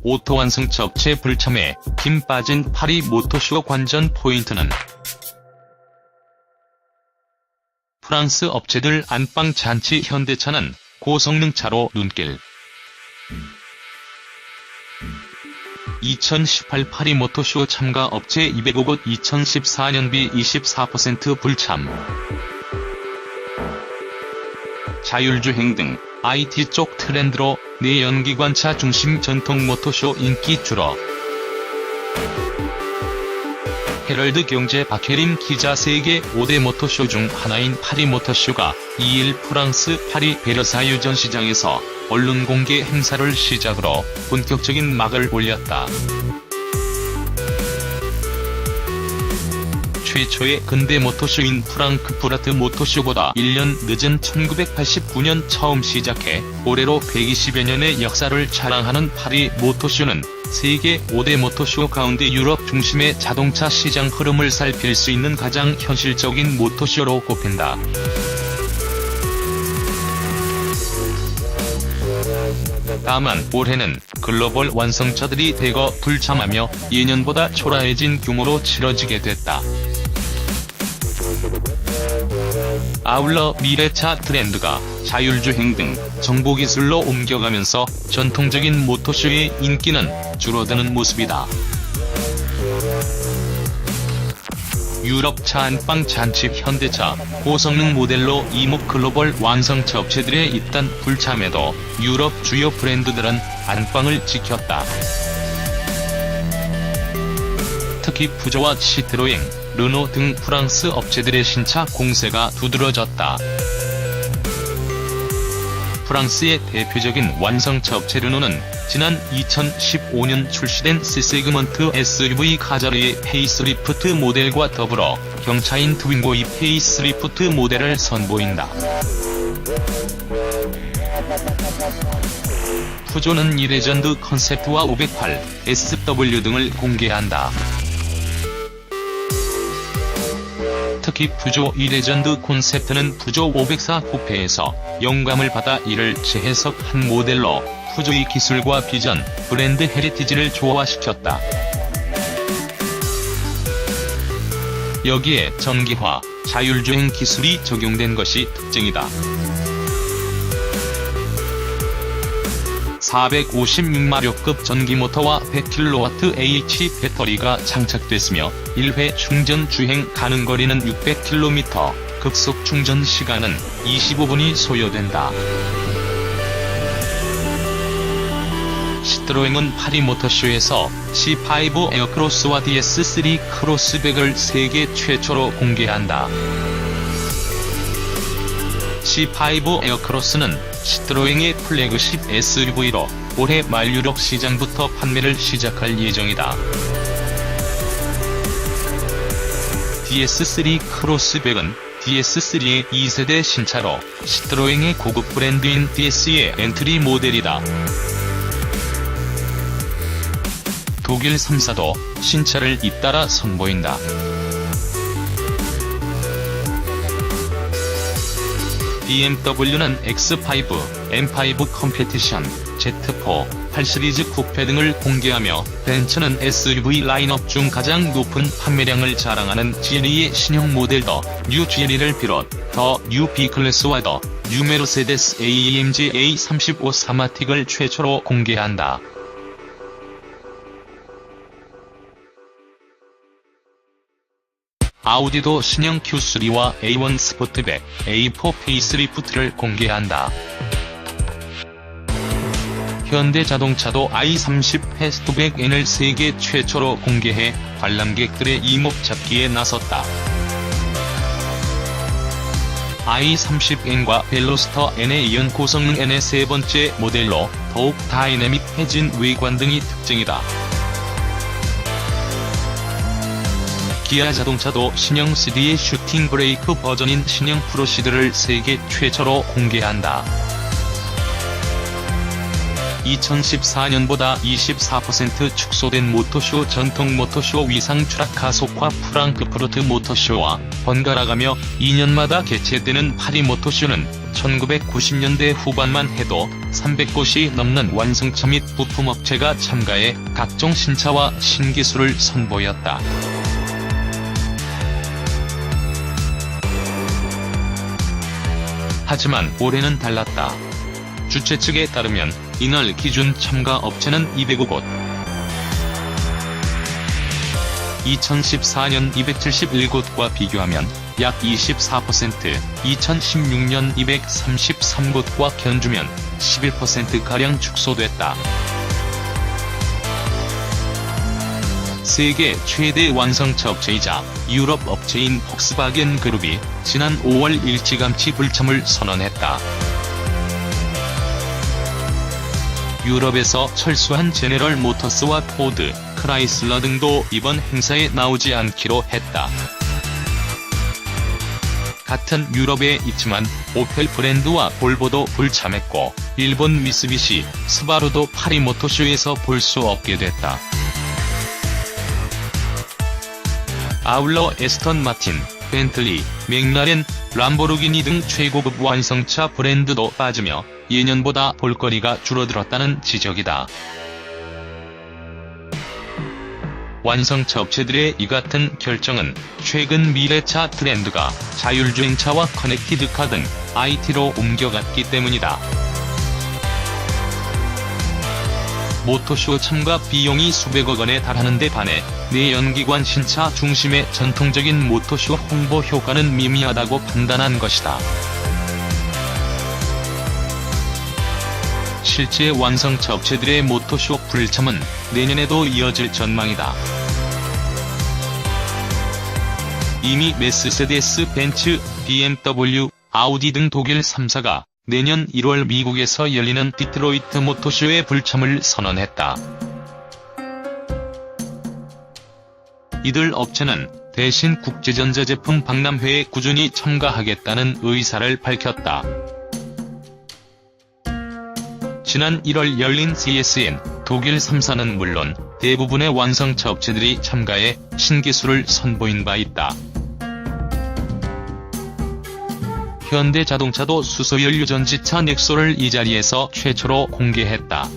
오토 완성차 업체 불참에 김 빠진 파리 모토쇼 관전 포인트는 프랑스 업체들 안방 잔치. 현대차는 고성능차로 눈길. 2018 파리 모토쇼 참가 업체 200억 원. 2014년비 24% 불참. 자율주행 등 IT 쪽 트렌드로 내연기관차 중심 전통 모토쇼 인기 줄어. 헤럴드 경제 박혜림 기자. 세계 5대 모토쇼 중 하나인 파리 모토쇼가 2일 프랑스 파리 베르사유 전시장에서 언론 공개 행사를 시작으로 본격적인 막을 올렸다. 최초의 근대 모토쇼인 프랑크푸르트 모토쇼보다 1년 늦은 1989년 처음 시작해 올해로 120여 년의 역사를 자랑하는 파리 모토쇼는 세계 5대 모토쇼 가운데 유럽 중심의 자동차 시장 흐름을 살필 수 있는 가장 현실적인 모토쇼로 꼽힌다. 다만 올해는 글로벌 완성차들이 대거 불참하며 예년보다 초라해진 규모로 치러지게 됐다. 아울러 미래차 트렌드가 자율주행 등 정보기술로 옮겨가면서 전통적인 모토쇼의 인기는 줄어드는 모습이다. 유럽차 안방 잔치. 현대차 고성능 모델로 이목 글로벌 완성차 업체들의 잇단 불참에도 유럽 주요 브랜드들은 안방을 지켰다. 특히 푸조와 시트로엥, 르노 등 프랑스 업체들의 신차 공세가 두드러졌다. 프랑스의 대표적인 완성차 업체 르노는 지난 2015년 출시된 C세그먼트 SUV 카자르의 페이스리프트 모델과 더불어 경차인 트윙고의 페이스리프트 모델을 선보인다. 푸조는 이레전드 컨셉트와 508, SW 등을 공개한다. 특히 푸조 이레전드 콘셉트는 푸조 504 쿠페에서 영감을 받아 이를 재해석한 모델로 푸조의 기술과 비전, 브랜드 헤리티지를 조화시켰다. 여기에 전기화, 자율주행 기술이 적용된 것이 특징이다. 456마력급 전기모터와 100kW AH 배터리가 장착됐으며 1회 충전 주행 가능 거리는 600km, 급속 충전 시간은 25분이 소요된다. 시트로엥은 파리 모터쇼에서 C5 에어크로스와 DS3 크로스백을 세계 최초로 공개한다. C5 에어크로스는 시트로엥의 플래그십 SUV로 올해 말 유럽 시장부터 판매를 시작할 예정이다. DS3 크로스백은 DS3의 2세대 신차로 시트로엥의 고급 브랜드인 DS의 엔트리 모델이다. 독일 3사도 신차를 잇따라 선보인다. BMW는 X5, M5 컴페티션, Z4, 8 시리즈 쿠페 등을 공개하며 벤츠는 SUV 라인업 중 가장 높은 판매량을 자랑하는 GLE의 신형 모델 더 뉴 GLE를 비롯 더 뉴 B클래스와 더 뉴 메르세데스 AMG A35 사마틱을 최초로 공개한다. 아우디도 신형 Q3와 A1 스포트백, A4 페이스리프트를 공개한다. 현대자동차도 i30 패스트백N을 세계 최초로 공개해 관람객들의 이목 잡기에 나섰다. i30N과 벨로스터 N에 이은 고성능 N의 세 번째 모델로 더욱 다이내믹해진 외관 등이 특징이다. 기아 자동차도 신형 CD의 슈팅 브레이크 버전인 신형 프로시드를 세계 최초로 공개한다. 2014년보다 24% 축소된 모토쇼. 전통 모토쇼 위상 추락 가속화. 프랑크푸르트 모토쇼와 번갈아가며 2년마다 개최되는 파리 모토쇼는 1990년대 후반만 해도 300곳이 넘는 완성차 및 부품업체가 참가해 각종 신차와 신기술을 선보였다. 하지만 올해는 달랐다. 주최 측에 따르면 이날 기준 참가 업체는 205곳. 2014년 271곳과 비교하면 약 24%, 2016년 233곳과 견주면 11%가량 축소됐다. 세계 최대 완성차 업체이자 유럽 업체인 폭스바겐 그룹이 지난 5월 일찌감치 불참을 선언했다. 유럽에서 철수한 제네럴 모터스와 포드, 크라이슬러 등도 이번 행사에 나오지 않기로 했다. 같은 유럽에 있지만 오펠 브랜드와 볼보도 불참했고 일본 미쓰비시, 스바루도 파리 모터쇼에서 볼 수 없게 됐다. 아울러 에스턴 마틴, 벤틀리, 맥라렌, 람보르기니 등 최고급 완성차 브랜드도 빠지며 예년보다 볼거리가 줄어들었다는 지적이다. 완성차 업체들의 이 같은 결정은 최근 미래차 트렌드가 자율주행차와 커넥티드카 등 IT로 옮겨갔기 때문이다. 모터쇼 참가 비용이 수백억 원에 달하는 데 반해 내연기관 신차 중심의 전통적인 모터쇼 홍보 효과는 미미하다고 판단한 것이다. 실제 완성차 업체들의 모터쇼 불참은 내년에도 이어질 전망이다. 이미 메르세데스 벤츠, BMW, 아우디 등 독일 3사가 내년 1월 미국에서 열리는 디트로이트 모터쇼의 불참을 선언했다. 이들 업체는 대신 국제전자제품 박람회에 꾸준히 참가하겠다는 의사를 밝혔다. 지난 1월 열린 CSN, 독일 3사는 물론 대부분의 완성차 업체들이 참가해 신기술을 선보인 바 있다. 현대자동차도 수소연료 전지차 넥소를 이 자리에서 최초로 공개했다.